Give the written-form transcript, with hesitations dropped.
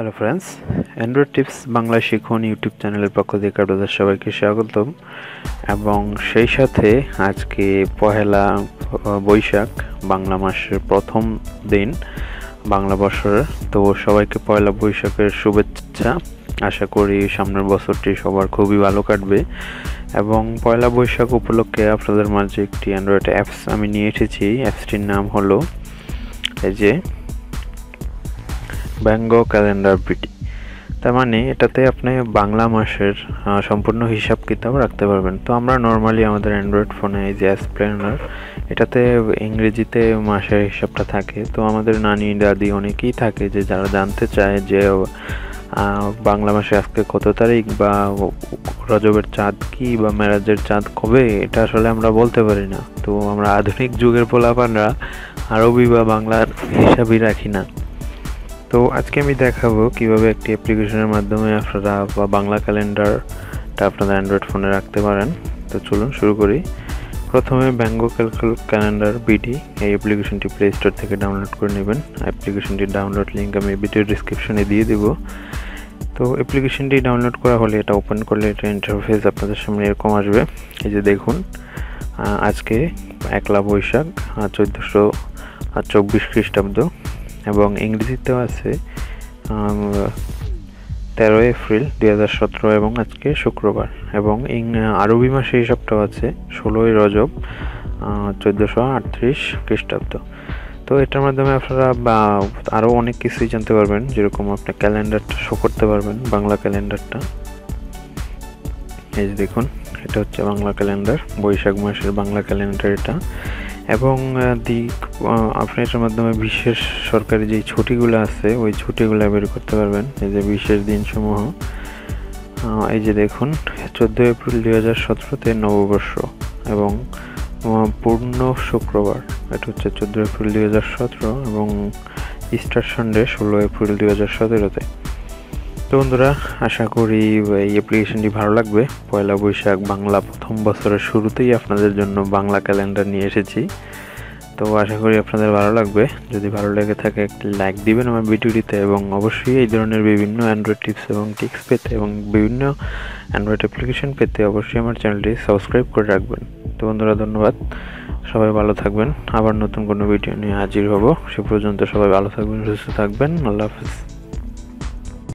Hello friends, Android tips Bangla শিখুন YouTube চ্যানেলের পক্ষ থেকে আপনাদের সবাইকে স্বাগতম। এবং সেই সাথে আজকে পহেলা বৈশাখ, বাংলা মাসের প্রথম দিন, বাংলা বছরের। তো সবাইকে পয়লা বৈশাখের শুভেচ্ছা। আশা করি সামনের বছরটি সবার খুবই ভালো কাটবে। এবং পয়লা বৈশাখ উপলক্ষে আপনাদের মাঝে একটি অ্যান্ড্রয়েড অ্যাপস আমি নিয়ে এসেছি। অ্যাপসটির নাম হলো এই যে ব্যঙ্গ ক্যালেন্ডার বিটি। তার মানে এটাতে আপনি বাংলা মাসের সম্পূর্ণ হিসাব কিতাব রাখতে পারবেন। তো আমরা নর্মালি আমাদের অ্যান্ড্রয়েড ফোনে এই যে অ্যাপস প্ল্যানার, এটাতে ইংরেজিতে মাসের হিসাবটা থাকে। তো আমাদের নানি দাদি অনেকেই থাকে যে যারা জানতে চায় যে বাংলা মাসে আজকে কত তারিখ, বা রজবের চাঁদ কি, বা মেরাজের চাঁদ কবে, এটা আসলে আমরা বলতে পারি না। তো আমরা আধুনিক যুগের পোলাপানরা আরবি বা বাংলার হিসাবই রাখি না। তো আজকে আমি দেখাবো কিভাবে একটি অ্যাপ্লিকেশনের মাধ্যমে আপনারা বা বাংলা ক্যালেন্ডারটা আপনাদের অ্যান্ড্রয়েড ফোনে রাখতে পারেন। তো চলুন শুরু করি। প্রথমে ব্যঙ্গ ক্যালেন্ডার বিটি এই অ্যাপ্লিকেশনটি প্লে স্টোর থেকে ডাউনলোড করে নেবেন। অ্যাপ্লিকেশনটির ডাউনলোড লিঙ্ক আমি ভিডিও ডিসক্রিপশনে দিয়ে দেব। তো অ্যাপ্লিকেশনটি ডাউনলোড করা হলে এটা ওপেন করলে এটা ইন্টারফেস আপনাদের সামনে এরকম আসবে। এই যে দেখুন, আজকে 1লা বৈশাখ 1424 খ্রিস্টাব্দ, এবং ইংরেজিতেও আছে 13 এপ্রিল 2017, এবং আজকে শুক্রবার। এবং আরবি মাসে হিসাবটাও আছে 16ই রজব 1438 খ্রিস্টাব্দ। তো এটার মাধ্যমে আপনারা বা আরও অনেক কিছুই জানতে পারবেন, যেরকম আপনি ক্যালেন্ডারটা শো করতে পারবেন, বাংলা ক্যালেন্ডারটা। এই যে দেখুন, এটা হচ্ছে বাংলা ক্যালেন্ডার, বৈশাখ মাসের বাংলা ক্যালেন্ডার এটা। এবং আপনি এটার মাধ্যমে বিশেষ সরকারি যেই ছুটিগুলো আছে ওই ছুটিগুলো বের করতে পারবেন। এই যে বিশেষ দিনসমূহ, এই যে দেখুন 14 এপ্রিল 2017-তে নববর্ষ, এবং পূর্ণ শুক্রবার এটা হচ্ছে 14 এপ্রিল 2017, এবং ইস্টার সানডে 16 এপ্রিল 2017-তে। তো বন্ধুরা, আশা করি এই অ্যাপ্লিকেশনটি ভালো লাগবে। পয়লা বৈশাখ বাংলা প্রথম বছরের শুরুতেই আপনাদের জন্য বাংলা ক্যালেন্ডার নিয়ে এসেছি। তো আশা করি আপনাদের ভালো লাগবে। যদি ভালো লেগে থাকে একটি লাইক দিবেন আমার ভিডিওটিতে, এবং অবশ্যই এই ধরনের বিভিন্ন অ্যান্ড্রয়েড টিপস এবং টিক্স পেতে এবং বিভিন্ন অ্যান্ড্রয়েড অ্যাপ্লিকেশন পেতে অবশ্যই আমার চ্যানেলটি সাবস্ক্রাইব করে রাখবেন। তো বন্ধুরা, ধন্যবাদ। সবাই ভালো থাকবেন। আবার নতুন কোনো ভিডিও নিয়ে হাজির হব। সে পর্যন্ত সবাই ভালো থাকবেন, সুস্থ থাকবেন। আল্লাহ হাফেজ।